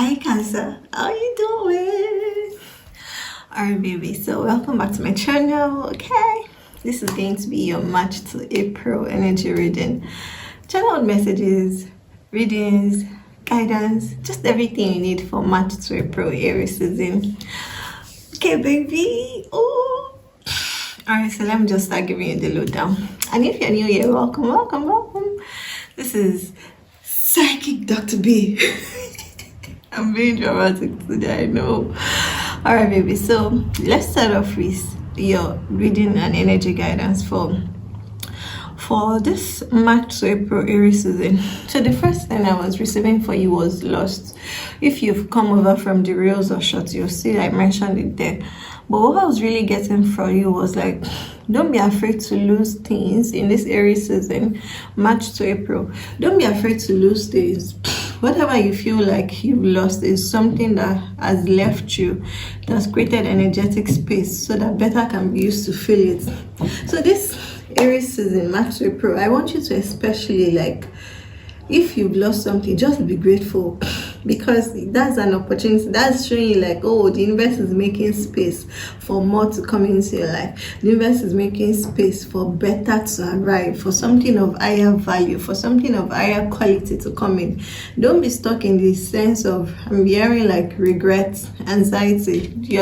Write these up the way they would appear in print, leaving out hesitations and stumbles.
Hi Cancer, how you doing? Alright baby, so welcome back to my channel. Okay, this is going to be your March to April energy reading. Channel messages, readings, guidance, just everything you need for March to April Aries season. Okay baby, oh. Alright, so let me just start giving you the lowdown. And if you're new here, welcome. This is psychicbii. I'm being dramatic today, I know. Alright baby, so let's start off with your reading and energy guidance for this March to April Aries season. So the first thing I was receiving for you was lost. If you've come over from the reels or shorts, you'll see I mentioned it there. But what I was really getting from you was like, don't be afraid to lose things in this Aries season, March to April. Don't be afraid to lose things. Whatever you feel like you've lost is something that has left you, that's created energetic space so that better can be used to fill it. So this Aries season, March to April, I want you to especially, like, if you've lost something, just be grateful, because that's an opportunity. That's showing you like, oh, the universe is making space for more to come into your life. The universe is making space for better to arrive, for something of higher value, for something of higher quality to come in. Don't be stuck in this sense of, I'm hearing like regret, anxiety. You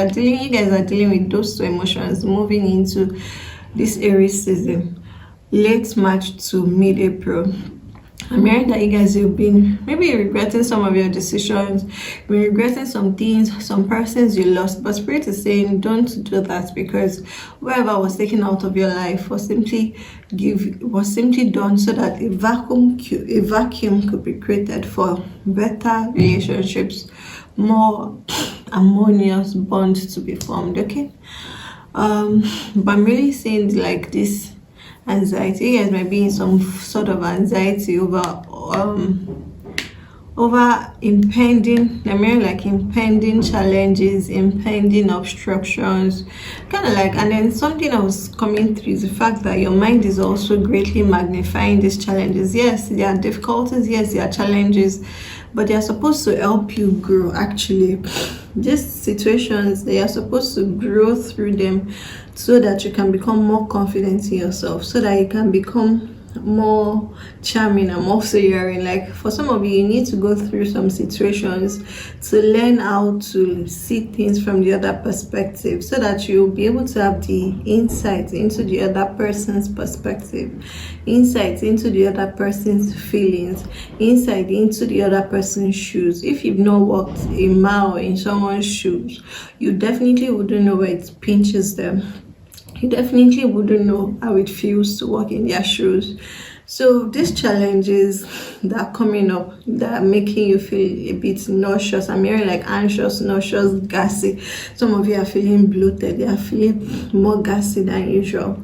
guys are dealing with those two emotions moving into this Aries season, late March to mid-April. I'm hearing that you guys have been maybe regretting some of your decisions, regretting some things, some persons you lost, but Spirit is saying don't do that, because whatever was taken out of your life was simply done so that a vacuum could be created for better relationships, more harmonious bonds to be formed. Okay, but I'm really saying like this anxiety, you guys might be in some sort of anxiety over impending, I mean, like impending challenges, impending obstructions, kind of like. And then something else coming through is the fact that your mind is also greatly magnifying these challenges. Yes, there are difficulties, yes, there are challenges, but they are supposed to help you grow. Actually, these situations, they are supposed to grow through them so that you can become more confident in yourself, so that you can become more charming and more flattering. Like for some of you, you need to go through some situations to learn how to see things from the other perspective, so that you'll be able to have the insight into the other person's perspective, insight into the other person's feelings, insight into the other person's shoes. If you've not walked a mile in someone's shoes, you definitely wouldn't know where it pinches them. You definitely wouldn't know how it feels to walk in their shoes. So these challenges that are coming up, that are making you feel a bit nauseous, I'm hearing like anxious, nauseous, gassy. Some of you are feeling bloated, they are feeling more gassy than usual.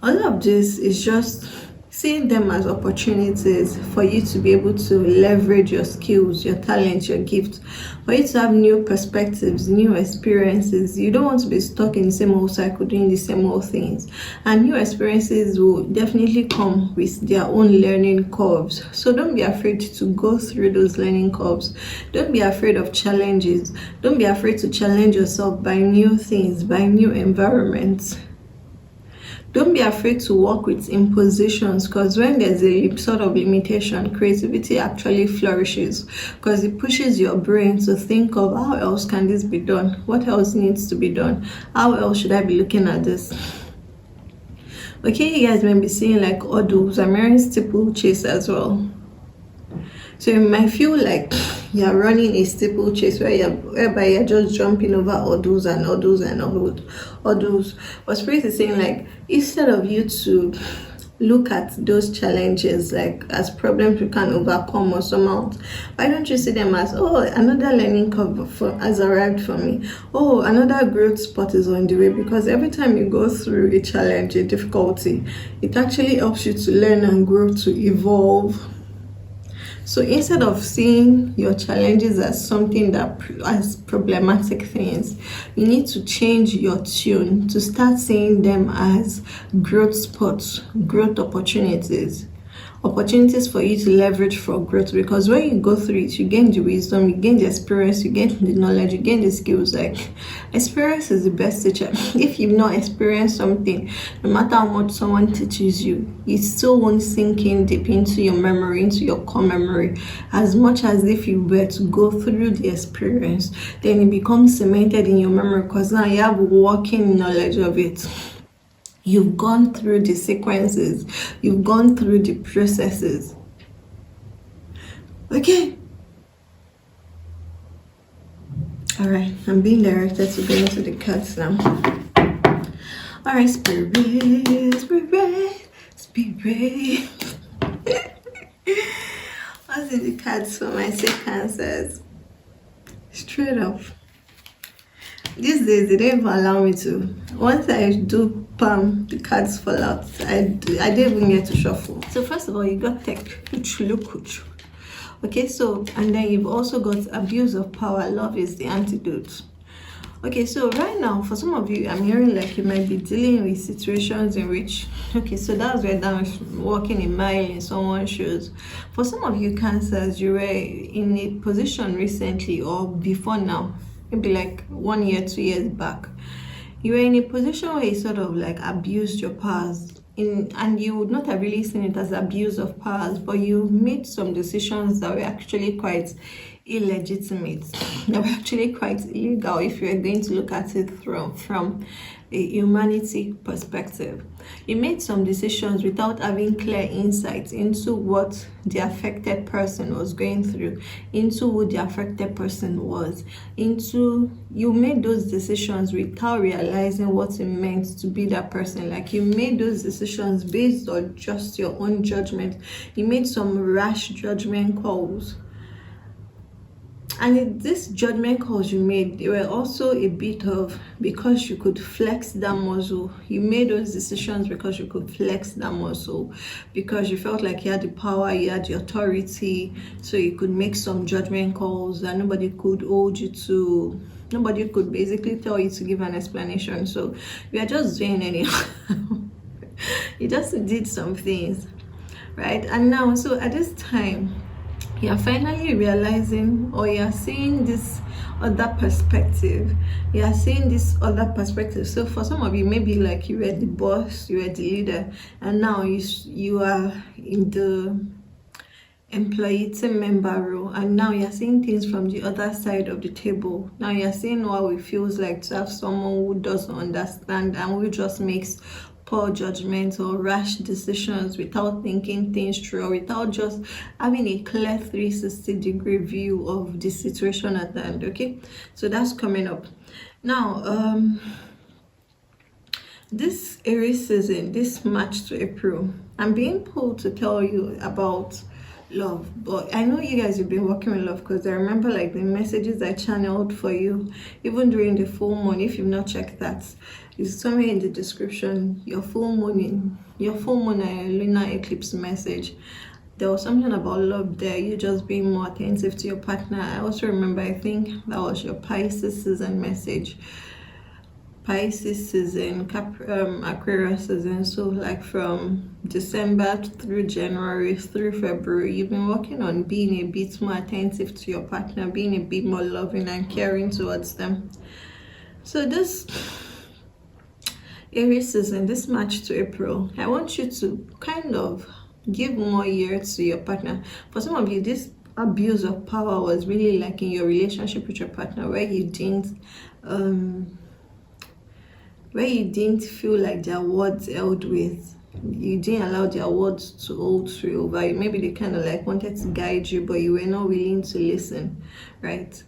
All of this is just seeing them as opportunities for you to be able to leverage your skills, your talents, your gifts, for you to have new perspectives, new experiences. You don't want to be stuck in the same old cycle doing the same old things. And new experiences will definitely come with their own learning curves. So don't be afraid to go through those learning curves. Don't be afraid of challenges. Don't be afraid to challenge yourself by new things, by new environments. Don't be afraid to work with impositions, because when there's a sort of limitation, creativity actually flourishes, because it pushes your brain to think of how else can this be done? What else needs to be done? How else should I be looking at this? Okay, you guys may be seeing like oddles. I'm wearing steeplechase as well. So you might feel like you're running a steeplechase whereby you're just jumping over hurdles and hurdles and hurdles. But Spirit is saying like, instead of you to look at those challenges like as problems you can overcome or surmount, why don't you see them as, oh, another learning curve has arrived for me. Oh, another growth spot is on the way. Because every time you go through a challenge, a difficulty, it actually helps you to learn and grow, to evolve. So instead of seeing your challenges as something that as problematic things, you need to change your tune to start seeing them as growth spots, growth opportunities. opportunities for you to leverage for growth, because when you go through it, you gain the wisdom, you gain the experience, you gain the knowledge, you gain the skills. Like, experience is the best teacher. If you've not experienced something, no matter how much someone teaches you, it still won't sink in deep into your memory, into your core memory, as much as if you were to go through the experience. Then it becomes cemented in your memory, because now you have working knowledge of it. You've gone through the sequences, you've gone through the processes. Okay. All right, I'm being directed to go into the cards now. All right, spirit. What's in the cards for my sick cancers? Straight up. These days, they don't even allow me to. Once I do palm, the cards fall out. I don't even get to shuffle. So first of all, you got tech, kuch. Okay, so, and then you've also got abuse of power. Love is the antidote. Okay, so right now, for some of you, I'm hearing like you might be dealing with situations in which, okay, so that's where I'm walking a mile in someone's shoes. For some of you cancers, you were in a position recently or before now, maybe like 1 year, 2 years back, you were in a position where you sort of like abused your powers, and you would not have really seen it as abuse of powers, but you made some decisions that were actually quite illegitimate, that were actually quite illegal if you are going to look at it from a humanity perspective. You made some decisions without having clear insights into what the affected person was going through, into who the affected person was, you made those decisions without realizing what it meant to be that person. Like, you made those decisions based on just your own judgment. You made some rash judgment calls. And this judgment calls you made, they were also a bit of because you could flex that muscle. You made those decisions because you could flex that muscle, because you felt like you had the power, you had the authority, so you could make some judgment calls that nobody could hold you to. Nobody could basically tell you to give an explanation. So you are just doing anyhow. You just did some things, right? And now, so at this time, you're finally realizing, or you're seeing this other perspective. You're seeing this other perspective. So for some of you, maybe like you were the boss, you were the leader, and now you are in the employee team member role, and now you're seeing things from the other side of the table. Now you're seeing what it feels like to have someone who doesn't understand and who just makes poor judgments or rash decisions without thinking things through, or without just having a clear 360-degree view of the situation at hand. Okay, so that's coming up now. This Aries season, this March to April, I'm being pulled to tell you about love. But I know you guys have been working with love, because I remember like the messages I channeled for you even during the full moon. If you've not checked that, it's somewhere in the description. Your full moon and lunar eclipse message, there was something about love there, you just being more attentive to your partner. I also remember, I think that was your Pisces season message. Pisces season, Aquarius season. So like from December through January through February, you've been working on being a bit more attentive to your partner, being a bit more loving and caring towards them. So this Aries season, this March to April, I want you to kind of give more ear to your partner. For some of you, this abuse of power was really like in your relationship with your partner, where you didn't feel like their words held with. You didn't allow their words to hold through over you. Maybe they kind of like wanted to guide you, but you were not willing to listen, right?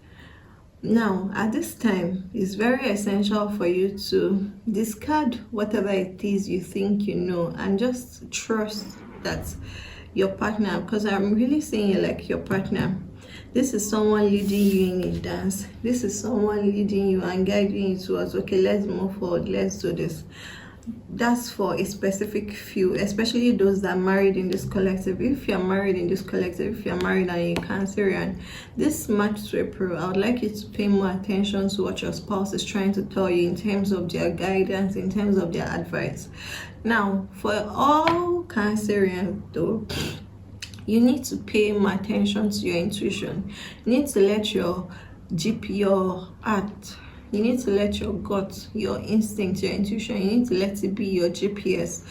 Now, at this time, it's very essential for you to discard whatever it is you think you know, and just trust that your partner, because I'm really seeing it like your partner, this is someone leading you in a dance. This is someone leading you and guiding you towards, okay, let's move forward, let's do this. That's for a specific few, especially those that are married in this collective. If you're married in this collective, if you're married and you're Cancerian, this March to April, I would like you to pay more attention to what your spouse is trying to tell you in terms of their guidance, in terms of their advice. Now, for all Cancerians though, You need to pay more attention to your intuition. You need to let your your heart, you need to let your gut, your instinct, your intuition, you need to let it be your GPS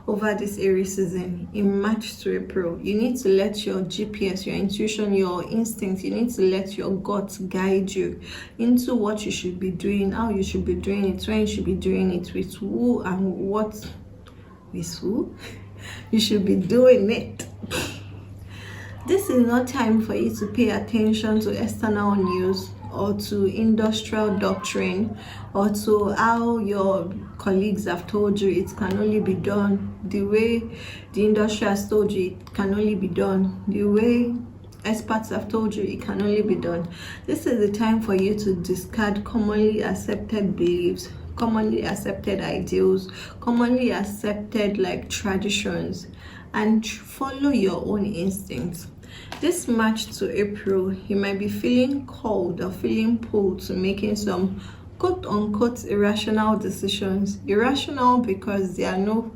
over this Aries season in March to April. You need to let your GPS, your intuition, your instinct, you need to let your gut guide you into what you should be doing, how you should be doing it, when you should be doing it, with who and what, with who you should be doing it. This is not time for you to pay attention to external news or to industrial doctrine or to how your colleagues have told you it can only be done the way the industry has told you it can only be done, the way experts have told you it can only be done. This is the time for you to discard commonly accepted beliefs, commonly accepted ideals, commonly accepted like traditions, and follow your own instincts. This March to April, you might be feeling called or feeling pulled to making some quote-unquote irrational decisions. Irrational because there are no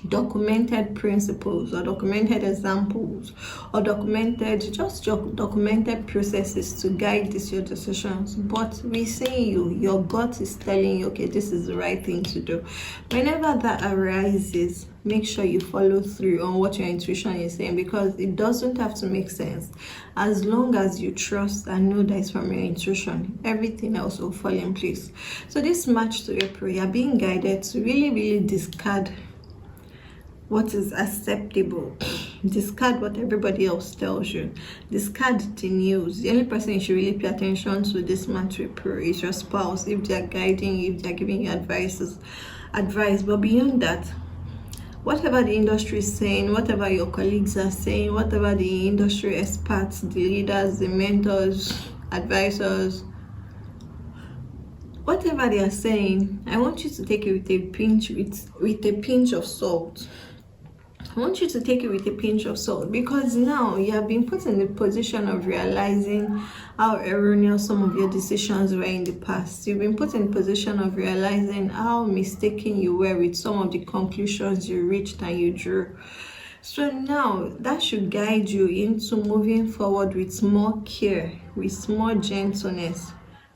documented principles or documented examples or documented processes to guide your decisions, but we see your gut is telling you, okay, this is the right thing to do. Whenever that arises, make sure you follow through on what your intuition is saying, because it doesn't have to make sense. As long as you trust and know that it's from your intuition, everything else will fall in place. So this March to April, you're being guided to really discard what is acceptable, discard what everybody else tells you, discard the news. The only person you should really pay attention to this month to April is your spouse, if they're guiding you, if they're giving you advice. But beyond that, whatever the industry is saying, whatever your colleagues are saying, whatever the industry experts, the leaders, the mentors, advisors, whatever they are saying, I want you to take it with a pinch of salt. I want you to take it with a pinch of salt, because now you have been put in the position of realizing how erroneous some of your decisions were in the past. You've been put in the position of realizing how mistaken you were with some of the conclusions you reached and you drew. So now that should guide you into moving forward with more care, with more gentleness,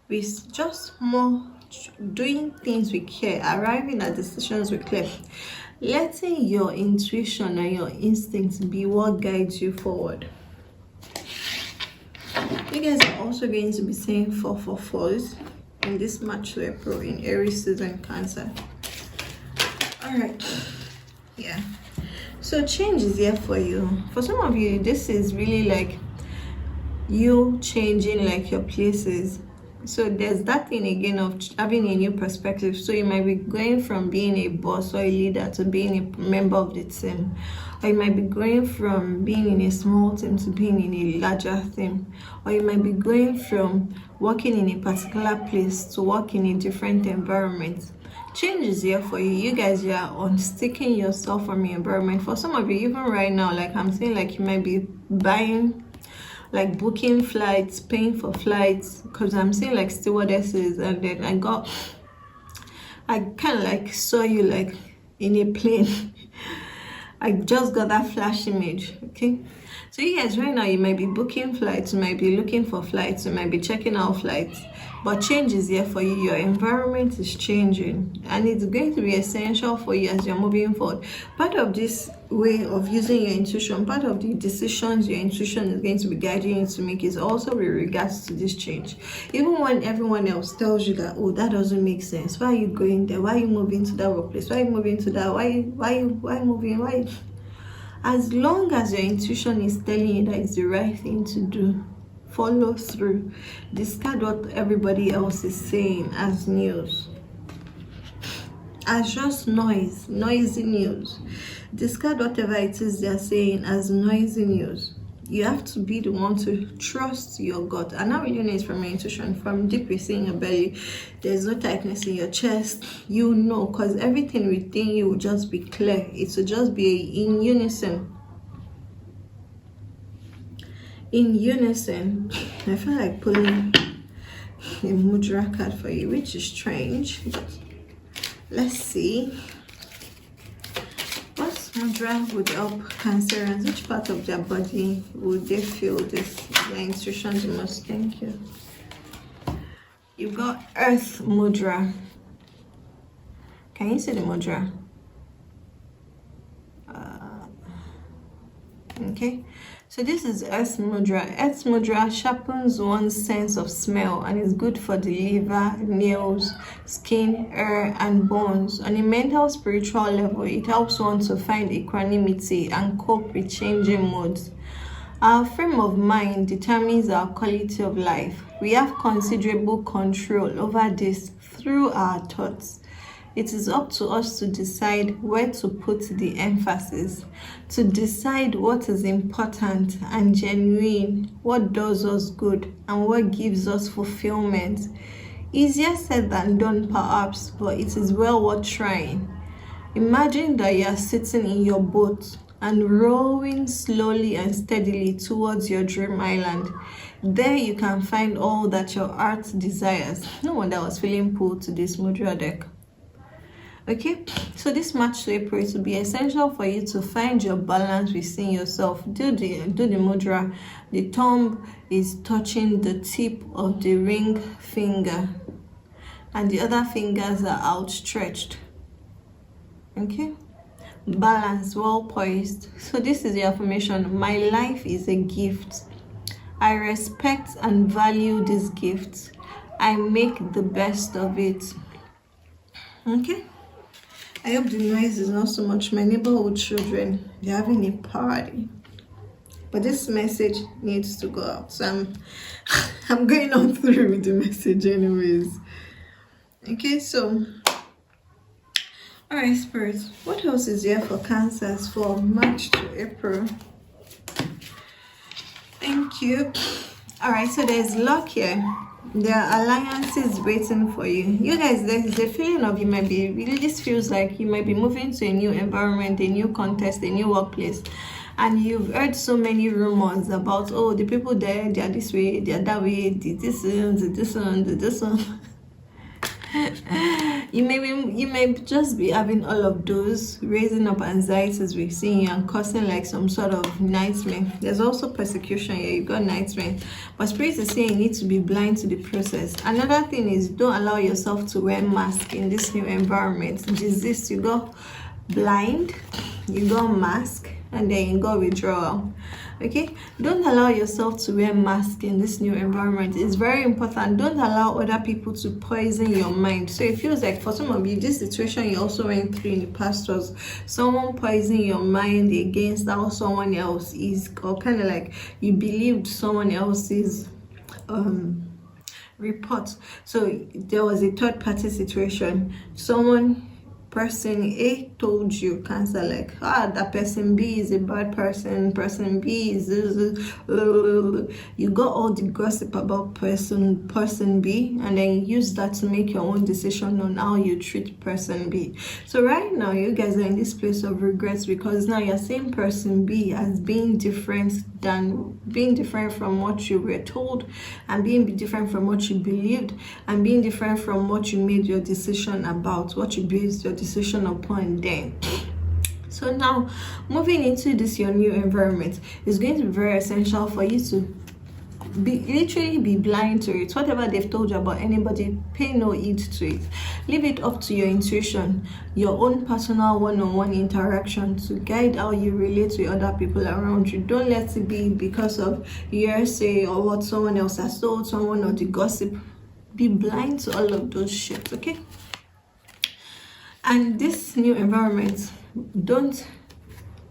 with just more doing things with care, arriving at decisions with care, letting your intuition and your instincts be what guides you forward. You guys are also going to be saying 444s in this March to April in Aries season, Cancer. All right, yeah. So change is here for you. For some of you, this is really like you changing like your places. So there's that thing again of having a new perspective. So you might be going from being a boss or a leader to being a member of the team, or you might be going from being in a small team to being in a larger team, or you might be going from working in a particular place to work in a different environment. Change is here for you. You guys, you are unsticking yourself from your environment. For some of you, even right now, like I'm saying, like you might be like booking flights, paying for flights, because I'm seeing like stewardesses, and then I kind of like saw you like in a plane. I just got that flash image. Okay, so you guys right now, you might be booking flights, you might be looking for flights, you might be checking out flights, but change is here for you. Your environment is changing, and it's going to be essential for you as you're moving forward. Part of this way of using your intuition, part of the decisions your intuition is going to be guiding you to make, is also with regards to this change. Even when everyone else tells you that, oh, that doesn't make sense, why are you going there, why are you moving to that workplace, why are you moving to that, why moving. As long as your intuition is telling you that it's the right thing to do, follow through. Discard what everybody else is saying as news, as just noisy news. Discard whatever it is they're saying as noisy news. You have to be the one to trust your gut. And how you know it's from your intuition, from deep within your belly. There's no tightness in your chest. You know, because everything within you will just be clear. It will just be in unison. In unison. I feel like pulling a mudra card for you, which is strange. Let's see. What's mudra would help Cancerians? Which part of their body would they feel this their intuition the most? Thank you. You've got Earth mudra. Can you see the mudra? Okay, so this is Earth mudra. Earth mudra sharpens one's sense of smell and is good for the liver, nails, skin, hair, and bones. On a mental, spiritual level, it helps one to find equanimity and cope with changing moods. Our frame of mind determines our quality of life. We have considerable control over this through our thoughts. It is up to us to decide where to put the emphasis, to decide what is important and genuine, what does us good, and what gives us fulfillment. Easier said than done, perhaps, but it is well worth trying. Imagine that you are sitting in your boat and rowing slowly and steadily towards your dream island. There you can find all that your heart desires. No wonder I was feeling pulled to this mudra deck. Okay, so this March to April, it will be essential for you to find your balance within yourself. Do the mudra. The thumb is touching the tip of the ring finger, and the other fingers are outstretched. Okay, balance, well poised. So this is the affirmation: my life is a gift. I respect and value this gift. I make the best of it. Okay, I hope the noise is not so much. My neighborhood children, they're having a party, but this message needs to go out, so I'm going on through with the message anyways. Okay, so all right, spirits, what else is there for Cancers for March to April? Thank you. All right, so there's luck here. There are alliances waiting for you. You guys, there's a feeling of this feels like you might be moving to a new environment, a new context, a new workplace, and you've heard so many rumors about, oh, the people there, they are this way, they are that way, this one. You may just be having all of those, raising up anxieties within you and causing like some sort of nightmare. There's also persecution here. You got nightmare, but Spirit is saying you need to be blind to the process. Another thing is, don't allow yourself to wear mask in this new environment. Desist. You go blind, you go mask, and then you go withdrawal. Okay, don't allow yourself to wear mask in this new environment. It's very important. Don't allow other people to poison your mind. So it feels like for some of you, this situation you also went through in the past was someone poisoning your mind against how someone else is, or kind of like you believed someone else's report. So there was a third party situation. Person A told you, Cancer, like, that person B is a bad person, person B is you got all the gossip about person B, and then you use that to make your own decision on how you treat person B. So right now you guys are in this place of regrets, because now you're seeing person B as being different from what you were told, and being different from what you believed, and being different from what you made your decision about, what you based your decision upon then. So now, moving into this your new environment is going to be very essential for you to literally be blind to it. Whatever they've told you about anybody, pay no heed to it. Leave it up to your intuition, your own personal one-on-one interaction to guide how you relate to other people around you. Don't let it be because of hearsay or what someone else has told someone or the gossip. Be blind to all of those shit, okay? And this new environment, don't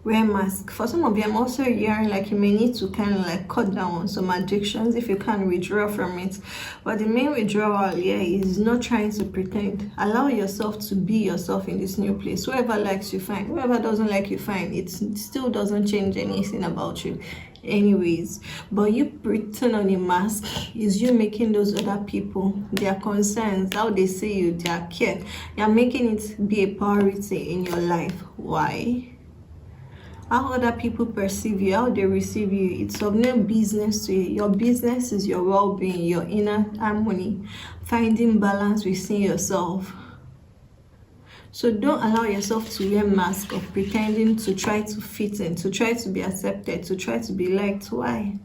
wear mask. For some of you, I'm also hearing like you may need to kind of like cut down on some addictions if you can withdraw from it. But the main withdrawal here is not trying to pretend. Allow yourself to be yourself in this new place. Whoever likes you, fine. Whoever doesn't like you, fine. It still doesn't change anything about you anyways. But you putting on a mask is you making those other people, their concerns, how they see you, their care, you're making it be a priority in your life. Why? How other people perceive you, how they receive you, it's of no business to you. Your business is your well-being, your inner harmony, finding balance within yourself. So don't allow yourself to wear mask of pretending to try to fit in, to try to be accepted, to try to be liked. Why?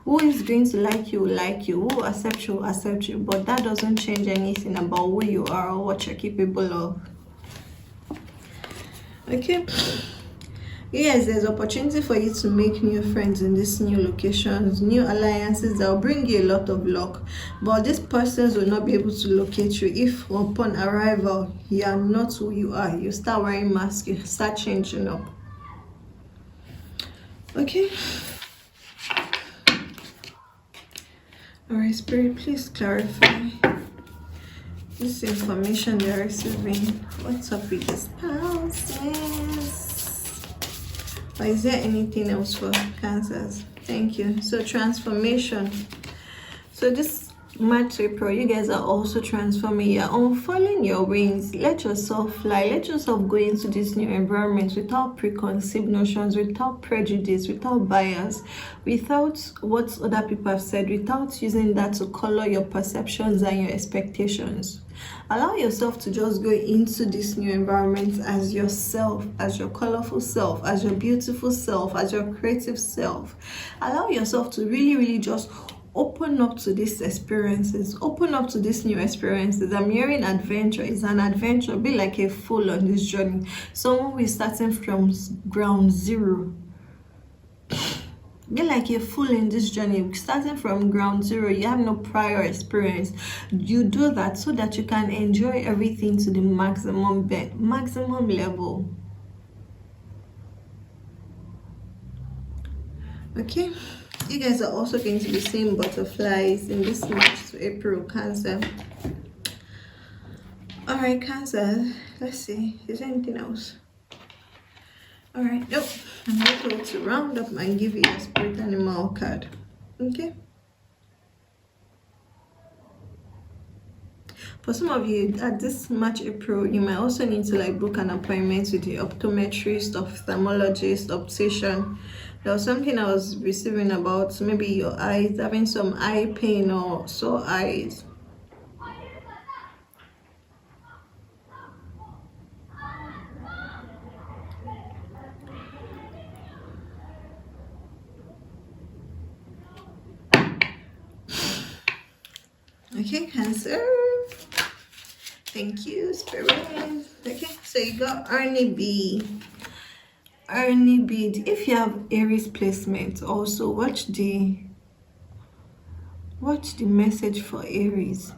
Who is going to like you will like you, who will accept you will accept you, but that doesn't change anything about who you are or what you're capable of. Okay, yes, there's opportunity for you to make new friends in these new locations, new alliances that will bring you a lot of luck, but these persons will not be able to locate you if upon arrival you are not who you are. You start wearing masks, you start changing up. Okay. All right, Spirit, please clarify this information they're receiving. What's up with the spouses? Or is there anything else for Cancers? Thank you. So transformation. So this March, April, you guys are also transforming. You're unfurling your wings. Let yourself fly. Let yourself go into this new environment without preconceived notions, without prejudice, without bias, without what other people have said, without using that to color your perceptions and your expectations. Allow yourself to just go into this new environment as yourself, as your colorful self, as your beautiful self, as your creative self. Allow yourself to really just open up to these experiences, open up to these new experiences. I'm hearing adventure. It's an adventure. Be like a fool on this journey. Someone who is starting from ground zero. Be like a fool in this journey, starting from ground zero. You have no prior experience. You do that so that you can enjoy everything to the maximum level. Okay, you guys are also going to be seeing butterflies in this March to April, Cancer. All right, Cancer, let's see, is there anything else? All right, nope. I'm going to round up and give you a spirit animal card. Okay. For some of you, at this March, April, you might also need to like book an appointment with the optometrist, ophthalmologist, optician. There was something I was receiving about maybe your eyes, having some eye pain or sore eyes. Okay, Cancer. Thank you, Spirit. Okay, so you got Ernie B. Ernie B. If you have Aries placement, also watch the message for Aries.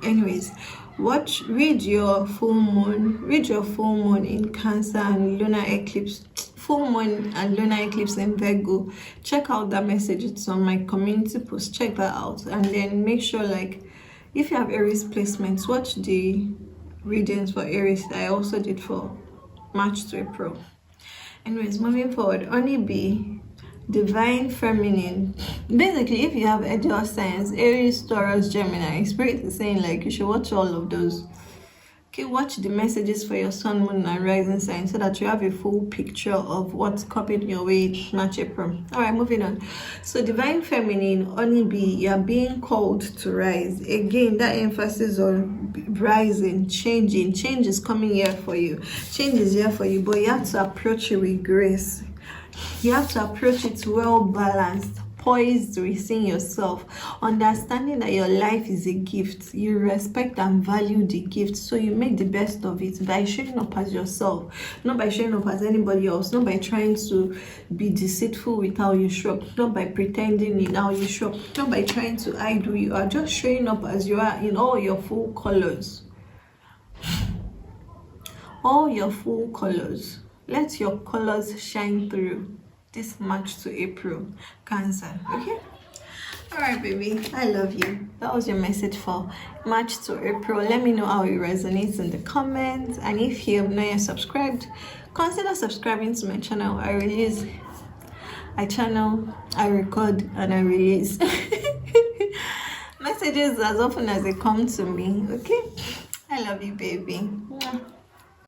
Anyways, read your full moon in Cancer and lunar eclipse. Full moon and lunar eclipse in Virgo. Check out that message. It's on my community post. Check that out, and then make sure, like, if you have Aries placements, watch the readings for Aries that I also did for March to April. Anyways, moving forward, Oni B, Divine Feminine. Basically, if you have Edge signs, Aries, Taurus, Gemini, Spirit is saying like you should watch all of those. Okay, watch the messages for your sun, moon, and rising sign so that you have a full picture of what's coming your way March, April. All right, moving on. So Divine Feminine, Oni B, you are being called to rise. Again, that emphasis on rising, changing. Change is coming here for you. Change is here for you, but you have to approach it with grace. You have to approach it well balanced, poised within yourself, understanding that your life is a gift. You respect and value the gift, so you make the best of it by showing up as yourself, not by showing up as anybody else, not by trying to be deceitful with how you show up, not by pretending in how you show up, not by trying to hide who you are, just showing up as you are in all your full colors. All your full colors. Let your colors shine through this March to April, Cancer. Okay? All right, baby. I love you. That was your message for March to April. Let me know how it resonates in the comments. And if you have not yet subscribed, consider subscribing to my channel. I channel, I record, and I release messages as often as they come to me. Okay? I love you, baby.